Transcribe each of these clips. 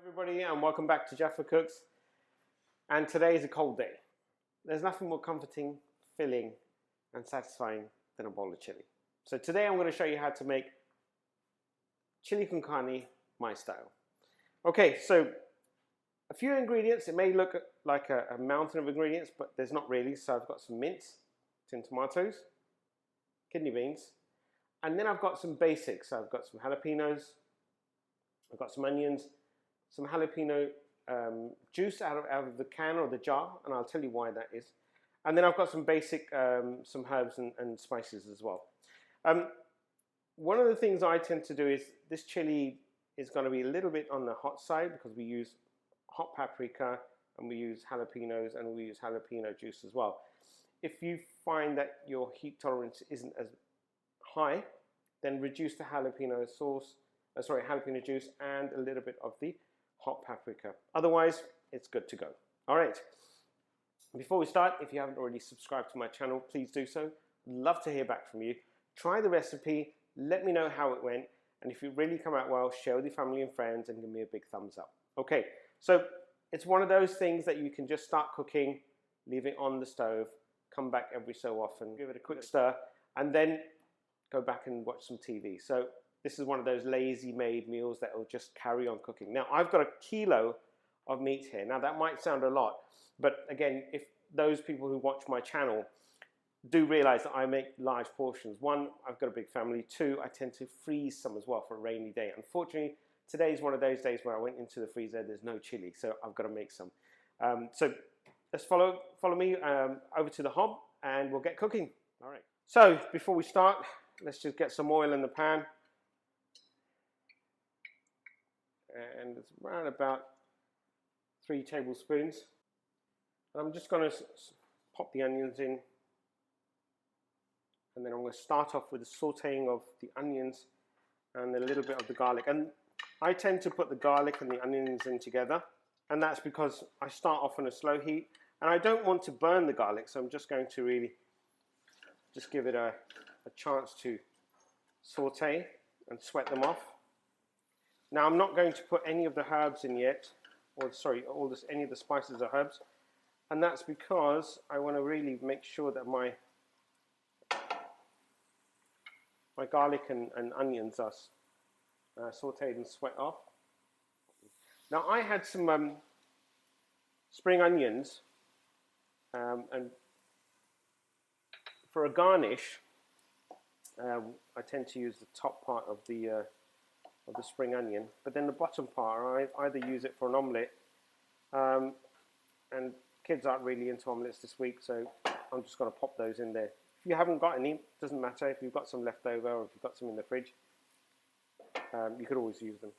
Everybody, and welcome back to Jaffa Cooks. And today is a cold day. There's nothing more comforting, filling and satisfying than a bowl of chili. So today I'm going to show you how to make chili con carne my style. Okay, so a few ingredients. It may look like a mountain of ingredients, but there's not really. So I've got some mince, tin tomatoes, kidney beans, and then I've got some basics. So I've got some jalapenos, I've got some onions, some jalapeno juice out of the can or the jar, and I'll tell you why that is. And then I've got some basic, some herbs and spices as well. One of the things I tend to do is this chili is going to be a little bit on the hot side because we use hot paprika and we use jalapenos and we use jalapeno juice as well. If you find that your heat tolerance isn't as high, then reduce the jalapeno sauce, jalapeno juice and a little bit of the hot paprika. Otherwise, it's good to go. All right. Before we start, if you haven't already subscribed to my channel, please do so. I'd love to hear back from you. Try the recipe, let me know how it went, and if it really come out well, share with your family and friends and give me a big thumbs up. Okay, so it's one of those things that you can just start cooking, leave it on the stove, come back every so often, give it a quick stir, and then go back and watch some TV. So this is one of those lazy made meals that will just carry on cooking. Now I've got a kilo of meat here. Now that might sound a lot, but again, if those people who watch my channel do realize that I make large portions. One, I've got a big family. Two, I tend to freeze some as well for a rainy day. Unfortunately, today's one of those days where I went into the freezer, there's no chili, so I've got to make some. So let's follow me over to the hob and we'll get cooking. All right. So before we start, let's just get some oil in the pan. And it's around about 3 tablespoons. And I'm just going to pop the onions in. And then I'm going to start off with the sauteing of the onions and a little bit of the garlic. And I tend to put the garlic and the onions in together. And that's because I start off on a slow heat. And I don't want to burn the garlic, so I'm just going to really just give it a chance to saute and sweat them off. Now I'm not going to put any of the herbs in yet, or sorry, any of the spices or herbs. And that's because I want to really make sure that my garlic and onions are sauteed and sweat off. Now I had some spring onions, and for a garnish, I tend to use the top part of the spring onion, but then the bottom part I either use it for an omelette, and kids aren't really into omelettes this week, so I'm just going to pop those in there. If you haven't got any, doesn't matter. If you've got some left over or if you've got some in the fridge, you could always use them.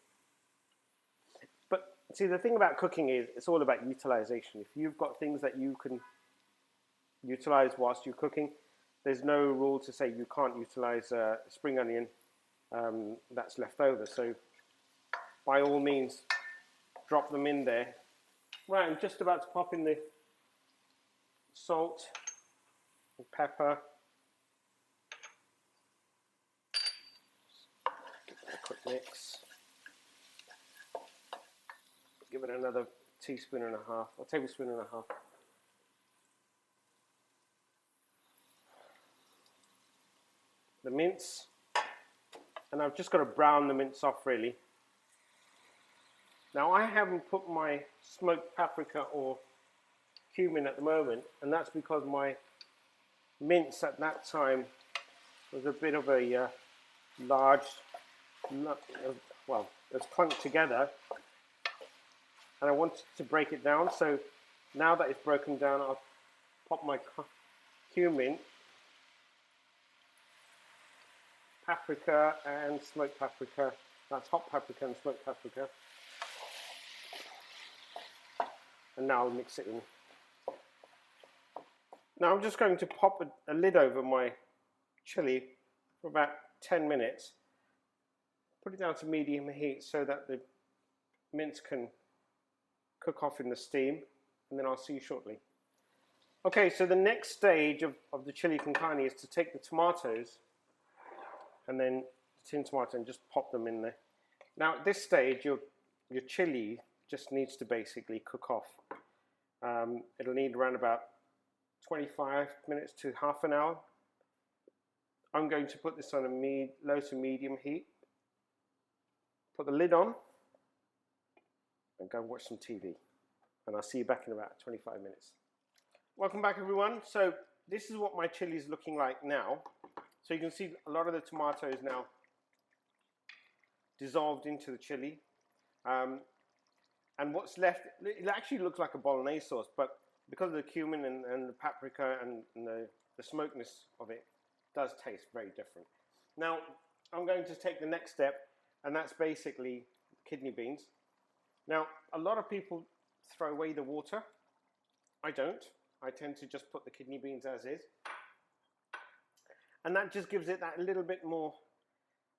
But see, the thing about cooking is it's all about utilization. If you've got things that you can utilize whilst you're cooking, there's no rule to say you can't utilize spring onion that's left over. So by all means, drop them in there. Right, I'm just about to pop in the salt and pepper. Give it a quick mix. Give it another teaspoon and a half, or tablespoon and a half. The mince, and I've just got to brown the mince off really. Now I haven't put my smoked paprika or cumin at the moment, and that's because my mince at that time was a bit of a large, well, it was clunked together, and I wanted to break it down. So now that it's broken down, I'll pop my cumin, paprika and smoked paprika. That's hot paprika and smoked paprika. And now I'll mix it in. Now I'm just going to pop a lid over my chili for about 10 minutes. Put it down to medium heat so that the mince can cook off in the steam, and then I'll see you shortly. Okay, so the next stage of the chili con carne is to take the tomatoes and then the tin tomato and just pop them in there. Now at this stage your chili just needs to basically cook off. It'll need around about 25 minutes to half an hour. I'm going to put this on a low to medium heat. Put the lid on and go and watch some TV. And I'll see you back in about 25 minutes. Welcome back, everyone. So this is what my chili is looking like now. So you can see a lot of the tomato is now dissolved into the chili. And what's left, it actually looks like a bolognese sauce, but because of the cumin and the paprika and the smokiness of it, does taste very different. Now, I'm going to take the next step, and that's basically kidney beans. Now, a lot of people throw away the water. I don't. I tend to just put the kidney beans as is. And that just gives it that little bit more,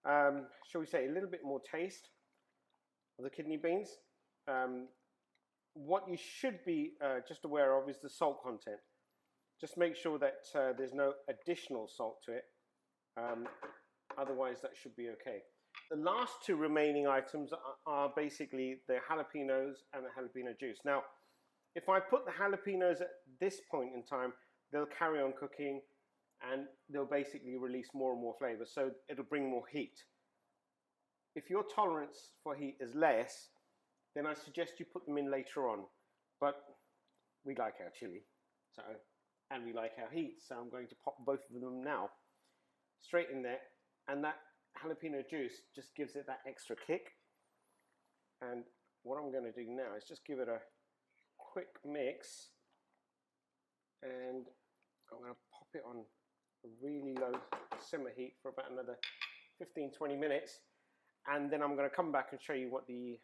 shall we say, a little bit more taste of the kidney beans. What you should be just aware of is the salt content. Just make sure that there's no additional salt to it. Otherwise, that should be okay. The last two remaining items are basically the jalapenos and the jalapeno juice. Now, if I put the jalapenos at this point in time, they'll carry on cooking and they'll basically release more and more flavor. So it'll bring more heat. If your tolerance for heat is less, then I suggest you put them in later on. But we like our chili, and we like our heat, so I'm going to pop both of them now straight in there, and that jalapeno juice just gives it that extra kick. And what I'm going to do now is just give it a quick mix, and I'm going to pop it on a really low simmer heat for about another 15-20 minutes, and then I'm going to come back and show you what the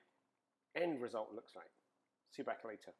end result looks like. See you back later.